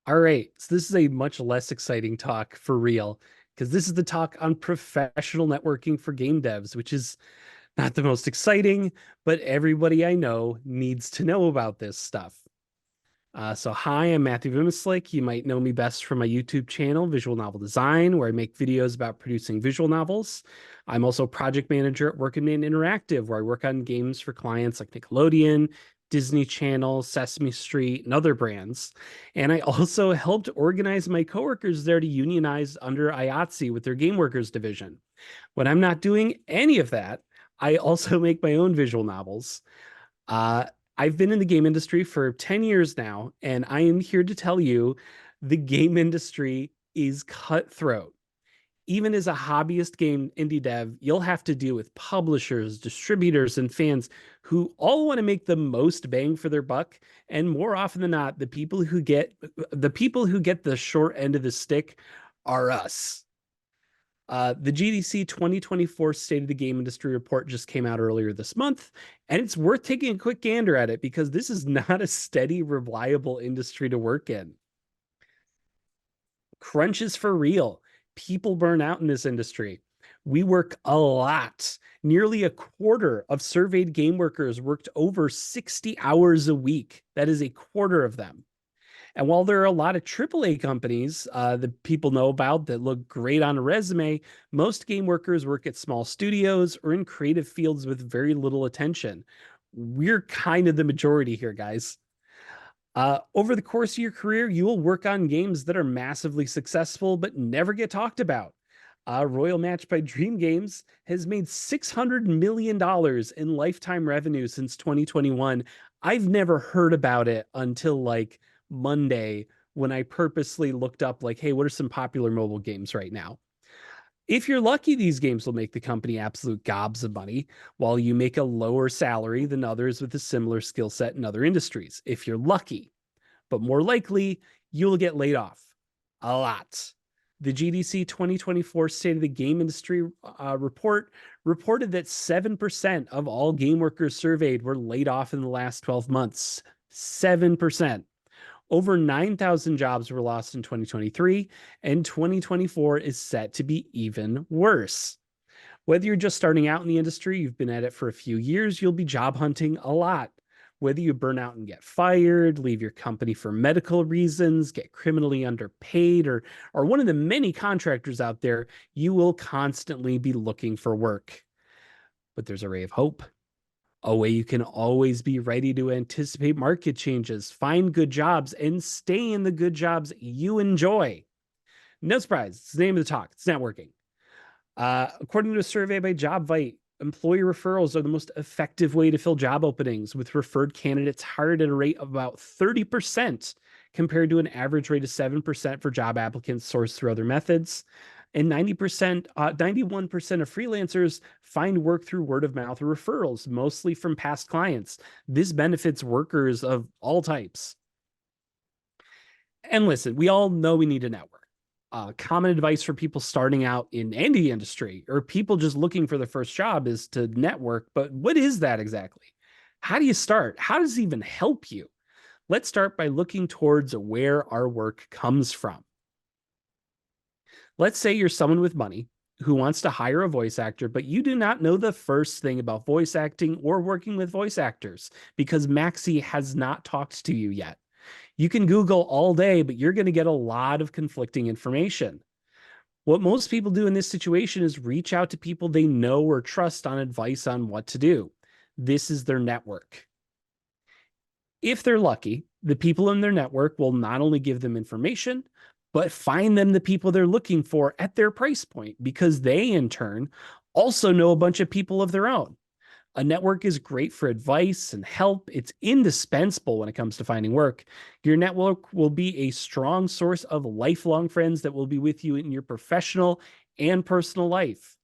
All right, so this is a much less exciting talk for real, because this is the talk on professional networking for game devs, which is not the most exciting, but everybody I know needs to know about this stuff. So hi, I'm Matthew Vimi. You might know me best from my YouTube channel, Visual Novel Design, where I make videos about producing visual novels. I'm also project manager at Workman Interactive, where I work on games for clients like Nickelodeon, Disney Channel, Sesame Street, and other brands. And I also helped organize my coworkers there to unionize under IATSE with their Game Workers division. When I'm not doing any of that, I also make my own visual novels. Uh, I've been in the game industry for 10 years now, and I am here to tell you the game industry is cutthroat. Even as a hobbyist game indie dev, you'll have to deal with publishers, distributors, and fans who all want to make the most bang for their buck. And more often than not, the people who get the short end of the stick are us. The GDC 2024 State of the Game Industry report just came out earlier this month, and it's worth taking a quick gander at it because this is not a steady, reliable industry to work in. Crunch is for real. People burn out in this industry. We work a lot. Nearly a quarter of surveyed game workers worked over 60 hours a week. That is a quarter of them. And while there are a lot of AAA companies that people know about that look great on a resume, most game workers work at small studios or in creative fields with very little attention. We're kind of the majority here, guys. Over the course of your career, you will work on games that are massively successful but never get talked about. Royal Match by Dream Games has made $600 million in lifetime revenue since 2021. I've never heard about it until like Monday when I purposely looked up, like, hey, what are some popular mobile games right now? If you're lucky, these games will make the company absolute gobs of money, while you make a lower salary than others with a similar skill set in other industries. If you're lucky, but more likely, you'll get laid off a lot. The GDC 2024 State of the Game Industry report reported that 7% of all game workers surveyed were laid off in the last 12 months. 7%. Over 9,000 jobs were lost in 2023, and 2024 is set to be even worse. Whether you're just starting out in the industry, you've been at it for a few years, you'll be job hunting a lot. Whether you burn out and get fired, leave your company for medical reasons, get criminally underpaid, or are one of the many contractors out there, you will constantly be looking for work. But there's a ray of hope, a way you can always be ready to anticipate market changes, find good jobs, and stay in the good jobs you enjoy. No surprise, it's the name of the talk. It's networking. According to a survey by JobVite, employee referrals are the most effective way to fill job openings, with referred candidates hired at a rate of about 30% compared to an average rate of 7% for job applicants sourced through other methods. And 91% of freelancers find work through word of mouth or referrals, mostly from past clients. This benefits workers of all types. And listen, we all know we need a network. Common advice for people starting out in any industry or people just looking for their first job is to network. But what is that exactly? How do you start? How does it even help you? Let's start by looking towards where our work comes from. Let's say you're someone with money who wants to hire a voice actor, but you do not know the first thing about voice acting or working with voice actors because Maxi has not talked to you yet. You can Google all day, but you're going to get a lot of conflicting information. What most people do in this situation is reach out to people they know or trust on advice on what to do. This is their network. If they're lucky, the people in their network will not only give them information, but find them the people they're looking for at their price point because they, in turn, also know a bunch of people of their own. A network is great for advice and help. It's indispensable when it comes to finding work. Your network will be a strong source of lifelong friends that will be with you in your professional and personal life.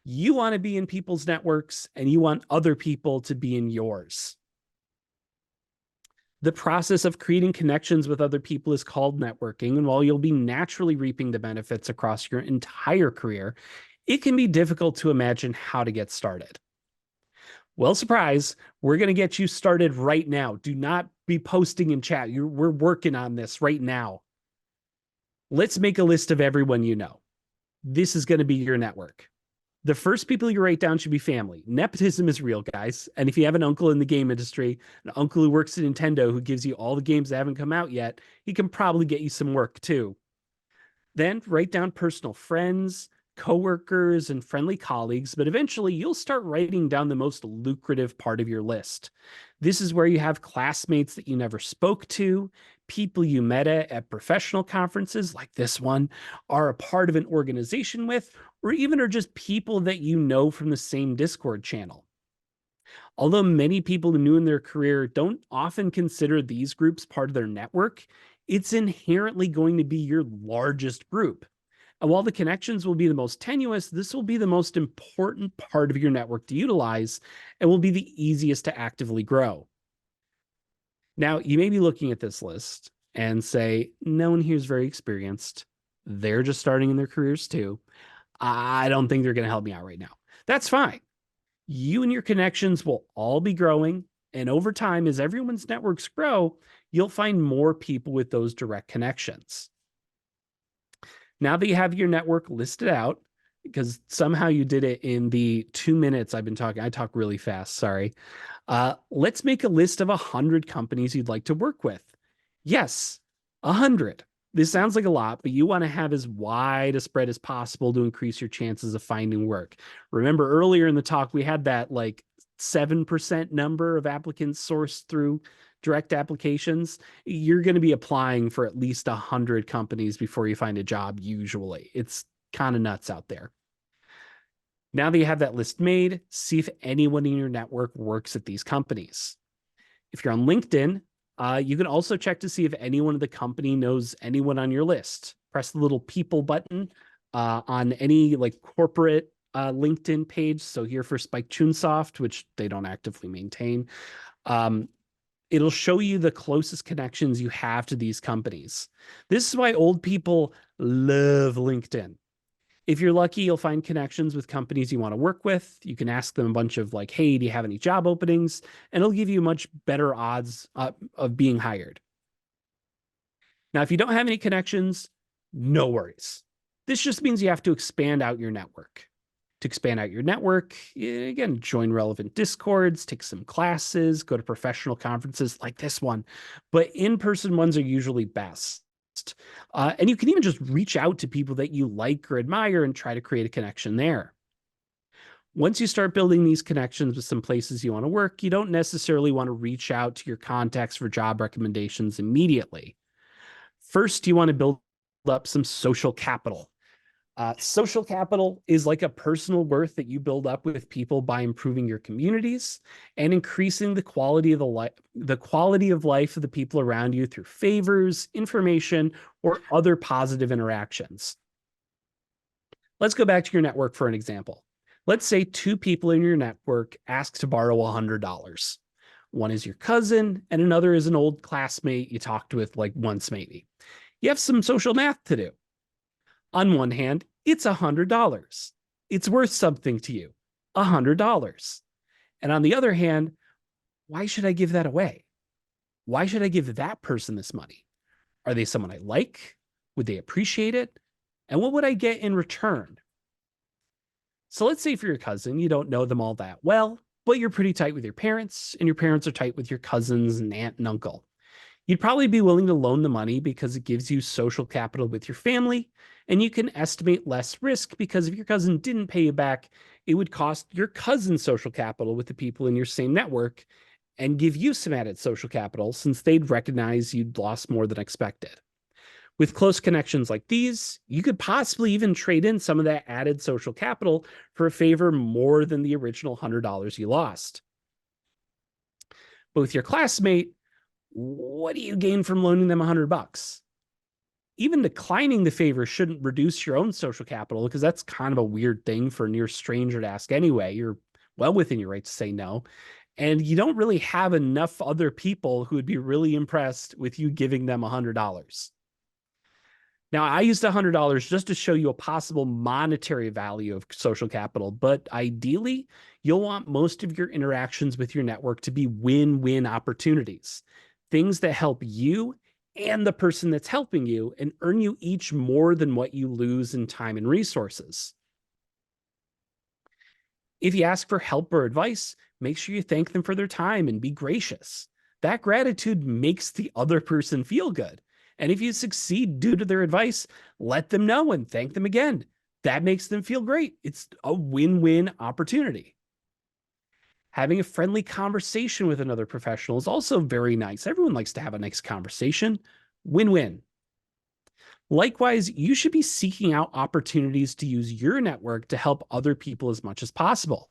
You want to be in people's networks, and you want other people to be in yours. The process of creating connections with other people is called networking, and while you'll be naturally reaping the benefits across your entire career, it can be difficult to imagine how to get started. Well, surprise, we're going to get you started right now. Do not be posting in chat. We're working on this right now. Let's make a list of everyone you know. This is going to be your network. The first people you write down should be family. Nepotism is real, guys. And if you have an uncle in the game industry, an uncle who works at Nintendo who gives you all the games that haven't come out yet, he can probably get you some work too. Then write down personal friends, coworkers, and friendly colleagues, but eventually you'll start writing down the most lucrative part of your list. This is where you have classmates that you never spoke to, people you met at professional conferences like this one, are a part of an organization with, or even are just people that you know from the same Discord channel. Although many people new in their career don't often consider these groups part of their network, it's inherently going to be your largest group. And while the connections will be the most tenuous, this will be the most important part of your network to utilize and will be the easiest to actively grow. Now, you may be looking at this list and say, no one here is very experienced. They're just starting in their careers too. I don't think they're going to help me out right now. That's fine. You and your connections will all be growing. And over time, as everyone's networks grow, you'll find more people with those direct connections. Now that you have your network listed out, because somehow you did it in the 2 minutes I've been talking, I talk really fast, sorry. Let's make a list of 100 companies you'd like to work with. Yes, 100. This sounds like a lot, but you want to have as wide a spread as possible to increase your chances of finding work. Remember earlier in the talk, we had that like 7% number of applicants sourced through direct applications. You're going to be applying for at least 100 companies before you find a job usually. It's kind of nuts out there. Now that you have that list made, see if anyone in your network works at these companies. If you're on LinkedIn, you can also check to see if anyone in the company knows anyone on your list. Press the little people button on any like corporate LinkedIn page. So here for Spike Chunsoft, which they don't actively maintain, it'll show you the closest connections you have to these companies. This is why old people love LinkedIn. If you're lucky, you'll find connections with companies you want to work with. You can ask them a bunch of like, hey, do you have any job openings? And it'll give you much better odds of being hired. Now, if you don't have any connections, no worries. This just means you have to expand out your network. To expand out your network, again, join relevant Discords, take some classes, go to professional conferences like this one. But in-person ones are usually best. And you can even just reach out to people that you like or admire and try to create a connection there. Once you start building these connections with some places you want to work, you don't necessarily want to reach out to your contacts for job recommendations immediately. First, you want to build up some social capital. Social capital is like a personal worth that you build up with people by improving your communities and increasing the quality of life of the people around you through favors, information, or other positive interactions. Let's go back to your network for an example. Let's say 2 people in your network ask to borrow $100. One is your cousin and another is an old classmate you talked with like once maybe. You have some social math to do. On one hand, it's $100. It's worth something to you, $100. And on the other hand, why should I give that away? Why should I give that person this money? Are they someone I like? Would they appreciate it? And what would I get in return? So let's say for your cousin, you don't know them all that well, but you're pretty tight with your parents, and your parents are tight with your cousins and aunt and uncle. You'd probably be willing to loan the money because it gives you social capital with your family, and you can estimate less risk because if your cousin didn't pay you back, it would cost your cousin social capital with the people in your same network and give you some added social capital since they'd recognize you'd lost more than expected. With close connections like these, you could possibly even trade in some of that added social capital for a favor more than the original $100 you lost. But with your classmate, what do you gain from loaning them $100? Even declining the favor shouldn't reduce your own social capital because that's kind of a weird thing for a near stranger to ask anyway. You're well within your right to say no. And you don't really have enough other people who would be really impressed with you giving them $100. Now, I used $100 just to show you a possible monetary value of social capital, but ideally, you'll want most of your interactions with your network to be win-win opportunities. things that help you and the person that's helping you and earn you each more than what you lose in time and resources. If you ask for help or advice, make sure you thank them for their time and be gracious. That gratitude makes the other person feel good. And if you succeed due to their advice, let them know and thank them again. That makes them feel great. It's a win-win opportunity. Having a friendly conversation with another professional is also very nice. Everyone likes to have a nice conversation. Win-win. Likewise, you should be seeking out opportunities to use your network to help other people as much as possible.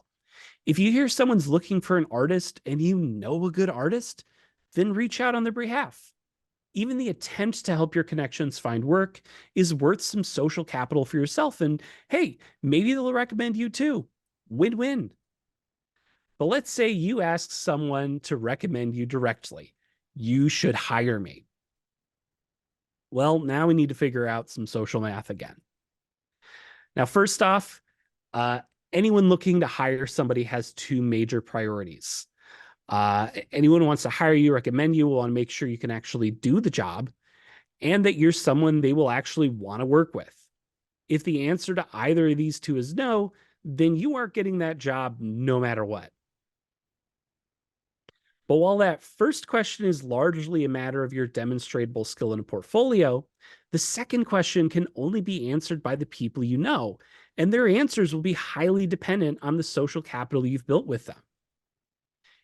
If you hear someone's looking for an artist and you know a good artist, then reach out on their behalf. Even the attempt to help your connections find work is worth some social capital for yourself. And hey, maybe they'll recommend you too. Win-win. But let's say you ask someone to recommend you directly. You should hire me. Well, now we need to figure out some social math again. Now, first off, anyone looking to hire somebody has two major priorities. Anyone who wants to hire you, recommend you, will want to make sure you can actually do the job and that you're someone they will actually want to work with. If the answer to either of these two is no, then you aren't getting that job no matter what. But while that first question is largely a matter of your demonstrable skill in a portfolio, the second question can only be answered by the people you know, and their answers will be highly dependent on the social capital you've built with them.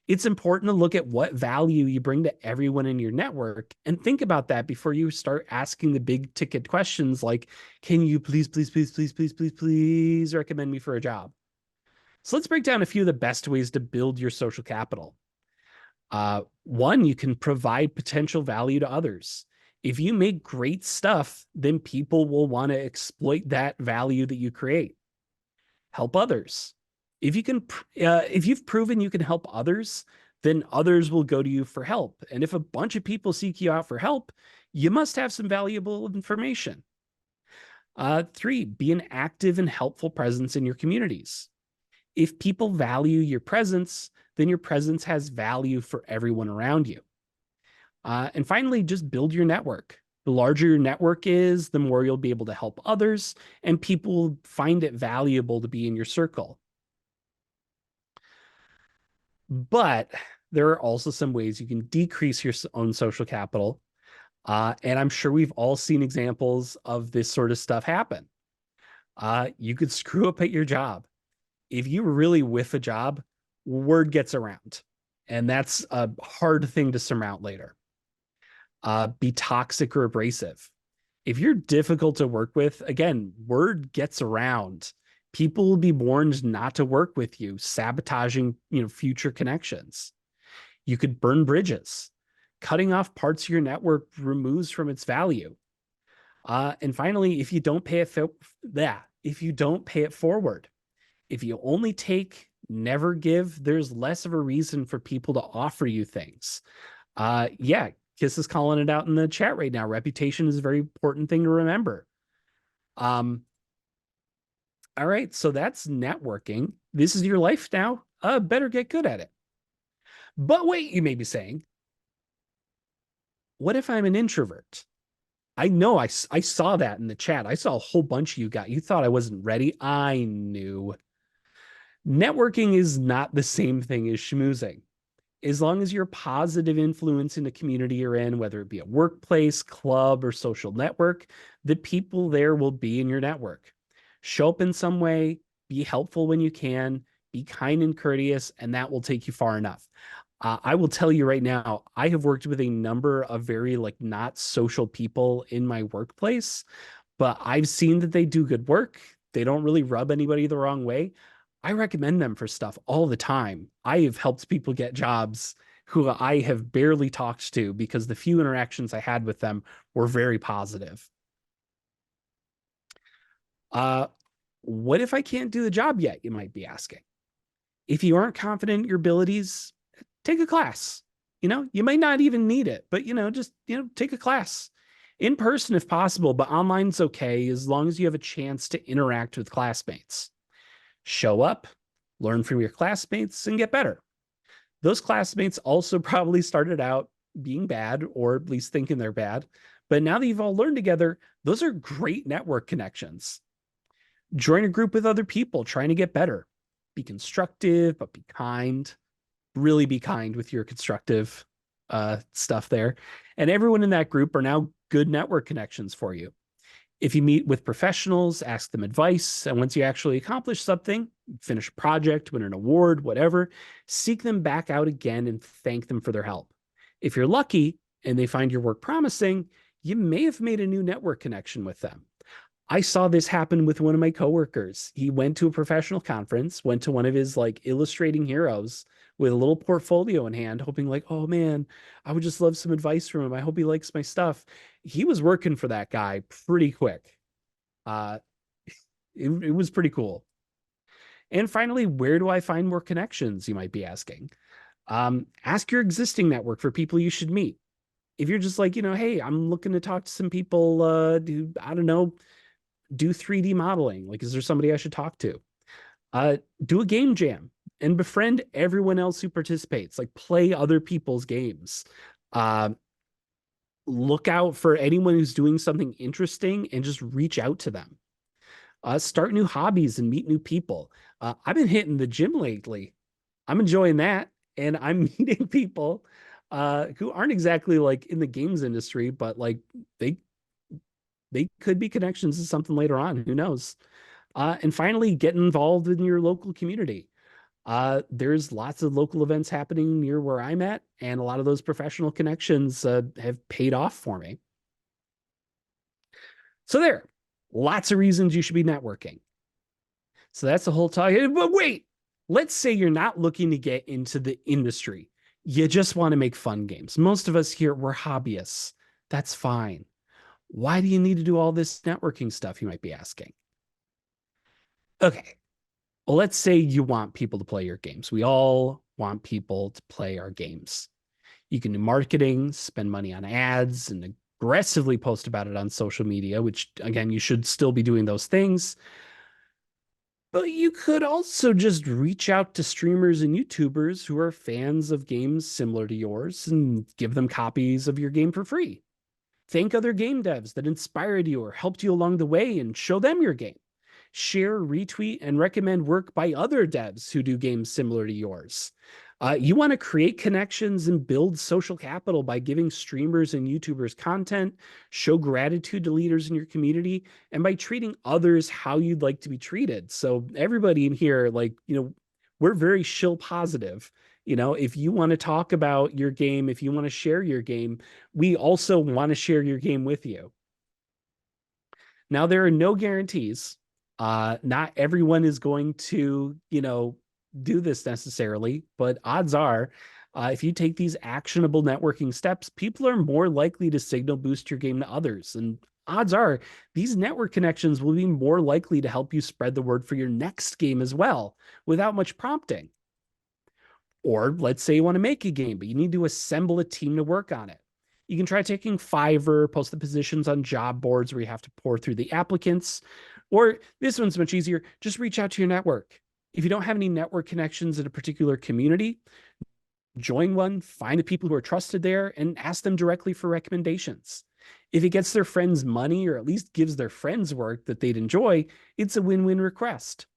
It's important to look at what value you bring to everyone in your network and think about that before you start asking the big ticket questions like, can you please recommend me for a job? So let's break down a few of the best ways to build your social capital. One, you can provide potential value to others. If you make great stuff, then people will want to exploit that value that you create. Help others. If you've proven you can help others, then others will go to you for help. And if a bunch of people seek you out for help, you must have some valuable information. Three, be an active and helpful presence in your communities. If people value your presence, then your presence has value for everyone around you. And finally, just build your network. The larger your network is, the more you'll be able to help others, and people will find it valuable to be in your circle. But there are also some ways you can decrease your own social capital. And I'm sure we've all seen examples of this sort of stuff happen. You could screw up at your job. If you really whiff a job, word gets around. And that's a hard thing to surmount later. Be toxic or abrasive. If you're difficult to work with, again, word gets around. People will be warned not to work with you, sabotaging, future connections. You could burn bridges. Cutting off parts of your network removes from its value. And finally, if you don't pay it forward, if you only take, never give, there's less of a reason for people to offer you things. Kiss is calling it out in the chat right now. Reputation is a very important thing to remember. All right, so that's networking. This is your life now. Better get good at it. But wait, you may be saying, what if I'm an introvert? I know I saw that in the chat. I saw a whole bunch of you thought I wasn't ready. I knew. Networking is not the same thing as schmoozing. As long as you're a positive influence in the community you're in, whether it be a workplace, club, or social network, the people there will be in your network. Show up in some way, be helpful when you can, be kind and courteous, and that will take you far enough. I will tell you right now, I have worked with a number of very not social people in my workplace, but I've seen that they do good work. They don't really rub anybody the wrong way. I recommend them for stuff all the time. I have helped people get jobs who I have barely talked to because the few interactions I had with them were very positive. What if I can't do the job yet? You might be asking. If you aren't confident in your abilities, take a class. You might not even need it, but just take a class in person if possible, but online's okay as long as you have a chance to interact with classmates. Show up, learn from your classmates, and get better. Those classmates also probably started out being bad or at least thinking they're bad. But now that you've all learned together, those are great network connections. Join a group with other people trying to get better. Be constructive, but be kind. Really be kind with your constructive stuff there. And everyone in that group are now good network connections for you. If you meet with professionals, ask them advice. And once you actually accomplish something, finish a project, win an award, whatever, seek them back out again and thank them for their help. If you're lucky and they find your work promising, you may have made a new network connection with them. I saw this happen with one of my coworkers. He went to a professional conference, went to one of his like illustrating heroes with a little portfolio in hand, hoping like, oh man, I would just love some advice from him. I hope he likes my stuff. He was working for that guy pretty quick. Uh, it was pretty cool. And finally, where do I find more connections? You might be asking. Ask your existing network for people you should meet. If you're just like, hey, I'm looking to talk to some people who, I don't know, do 3D modeling. Like, is there somebody I should talk to? Do a game jam and befriend everyone else who participates. Like, play other people's games. Uh, Look out for anyone who's doing something interesting and just reach out to them. Start new hobbies and meet new people. I've been hitting the gym lately. I'm enjoying that. And I'm meeting people who aren't exactly like in the games industry, but like they they could be connections to something later on. Who knows? And finally, get involved in your local community. There's lots of local events happening near where I'm at, and a lot of those professional connections have paid off for me. So there, lots of reasons you should be networking. So that's the whole talk. But wait, let's say you're not looking to get into the industry. You just want to make fun games. Most of us here, we're hobbyists. That's fine. Why do you need to do all this networking stuff, you might be asking? Okay, well, let's say you want people to play your games. We all want people to play our games. You can do marketing, spend money on ads, and aggressively post about it on social media, which again, you should still be doing those things. But you could also just reach out to streamers and YouTubers who are fans of games similar to yours and give them copies of your game for free. Thank other game devs that inspired you or helped you along the way and show them your game. Share, retweet, and recommend work by other devs who do games similar to yours. You want to create connections and build social capital by giving streamers and YouTubers content, show gratitude to leaders in your community, and by treating others how you'd like to be treated. So everybody in here, like, we're very shill positive. If you want to talk about your game, if you want to share your game, we also want to share your game with you. Now, there are no guarantees. Not everyone is going to, do this necessarily, but odds are, if you take these actionable networking steps, people are more likely to signal boost your game to others. And odds are these network connections will be more likely to help you spread the word for your next game as well, without much prompting. Or let's say you want to make a game, but you need to assemble a team to work on it. You can try taking Fiverr, post the positions on job boards where you have to pour through the applicants. Or this one's much easier, just reach out to your network. If you don't have any network connections in a particular community, join one, find the people who are trusted there, and ask them directly for recommendations. If it gets their friends money or at least gives their friends work that they'd enjoy, it's a win-win request.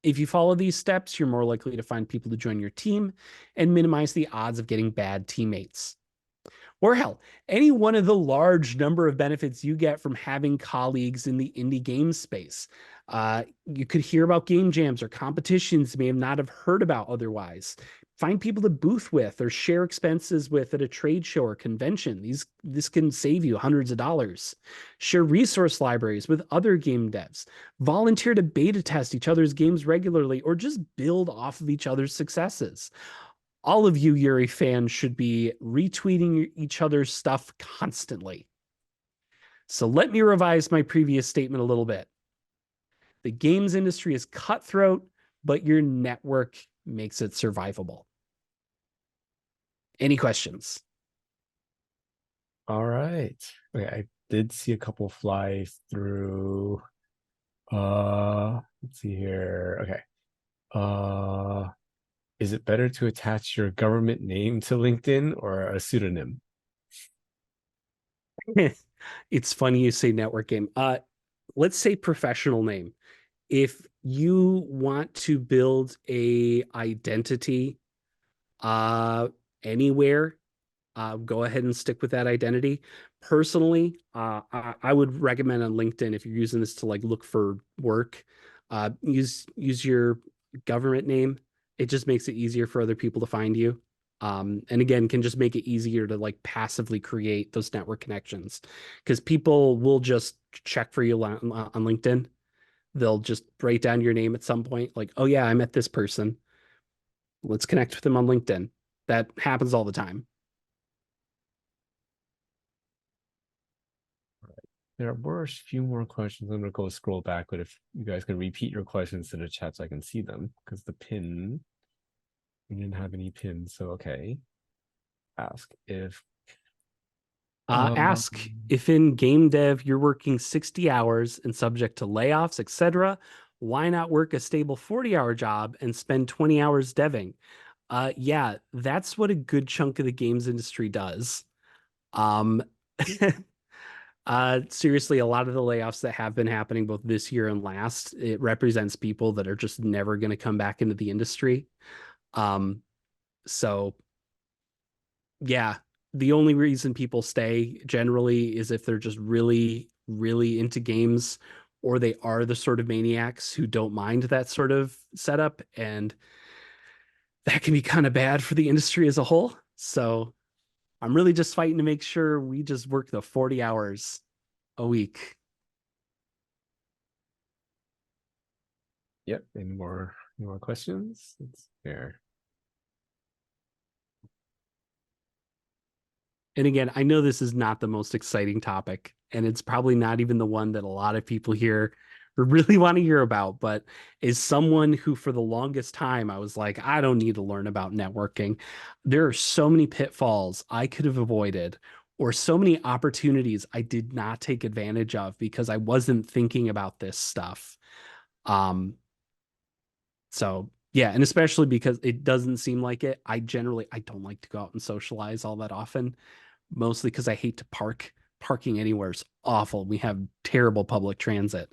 If you follow these steps, you're more likely to find people to join your team and minimize the odds of getting bad teammates. Or hell, any one of the large number of benefits you get from having colleagues in the indie game space. You could hear about game jams or competitions you may have not have heard about otherwise. Find people to booth with or share expenses with at a trade show or convention. This can save you hundreds of dollars. Share resource libraries with other game devs. Volunteer to beta test each other's games regularly or just build off of each other's successes. All of you Yuri fans should be retweeting each other's stuff constantly. So let me revise my previous statement a little bit. The games industry is cutthroat, but your network makes it survivable. Any questions? All right. Okay, I did see a couple fly through. Let's see here. Okay. Is it better to attach your government name to LinkedIn or a pseudonym? It's funny you say network game. Let's say professional name. If you want to build a identity uh anywhere, go ahead and stick with that identity. Personally, I would recommend on LinkedIn if you're using this to like look for work, use your government name. It just makes it easier for other people to find you. And again, can just make it easier to like passively create those network connections because people will just check for you on LinkedIn. They'll just write down your name at some point, like, oh yeah, I met this person. Let's connect with them on LinkedIn. That happens all the time. There were a few more questions. I'm gonna go scroll back, but if you guys can repeat your questions to the chat so I can see them, because the pin, we didn't have any pins. So okay. Ask if Ask um if in game dev you're working 60 hours and subject to layoffs, etc. Why not work a stable 40-hour job and spend 20 hours deving? Yeah, that's what a good chunk of the games industry does. Um, seriously, a lot of the layoffs that have been happening both this year and last, it represents people that are just never going to come back into the industry. Um, so yeah, the only reason people stay generally is if they're just really, really into games or they are the sort of maniacs who don't mind that sort of setup. And that can be kind of bad for the industry as a whole. So I'm really just fighting to make sure we just work the 40 hours a week. yep, any more questions? It's there. And again, I know this is not the most exciting topic, and it's probably not even the one that a lot of people here really want to hear about. But as someone who, for the longest time, I was like, I don't need to learn about networking. There are so many pitfalls I could have avoided, or so many opportunities I did not take advantage of because I wasn't thinking about this stuff. Um, so yeah, and especially because it doesn't seem like it. I don't like to go out and socialize all that often mostly because I hate to park. Parking anywhere is awful. We have terrible public transit.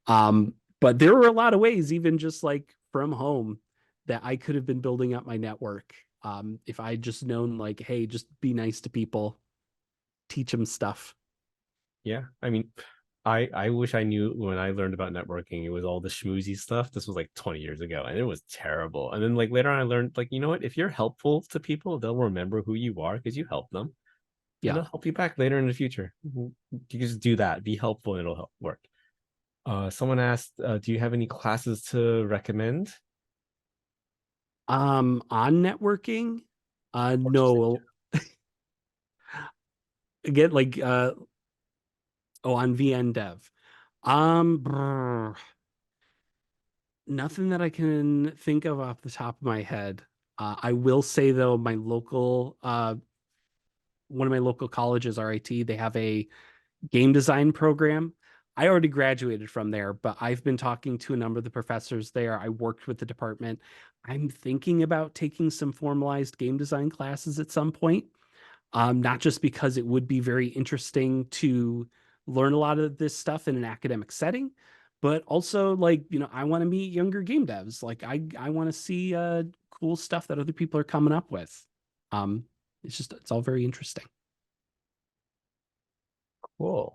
But there were a lot of ways, even just like from home, that I could have been building up my network. If I had just known, like, hey, just be nice to people, teach them stuff. Yeah, I mean, I wish I knew when I learned about networking, it was all the schmoozy stuff. This was like 20 years ago, and it was terrible. And then like later on, I learned like, you know what? If you're helpful to people, they'll remember who you are because you help them, and Yeah. they'll help you back later in the future. You just do that, be helpful, and it'll help work. Someone asked, do you have any classes to recommend? On networking, Or just in no. Again, like oh, on VN Dev. Brr, nothing that I can think of off the top of my head. I will say though, one of my local colleges, RIT, they have a game design program. I already graduated from there, but I've been talking to a number of the professors there. I worked with the department. I'm thinking about taking some formalized game design classes at some point. Not just because it would be very interesting to learn a lot of this stuff in an academic setting, but also like, I want to meet younger game devs. Like I want to see cool stuff that other people are coming up with. Um, it's all very interesting. cool.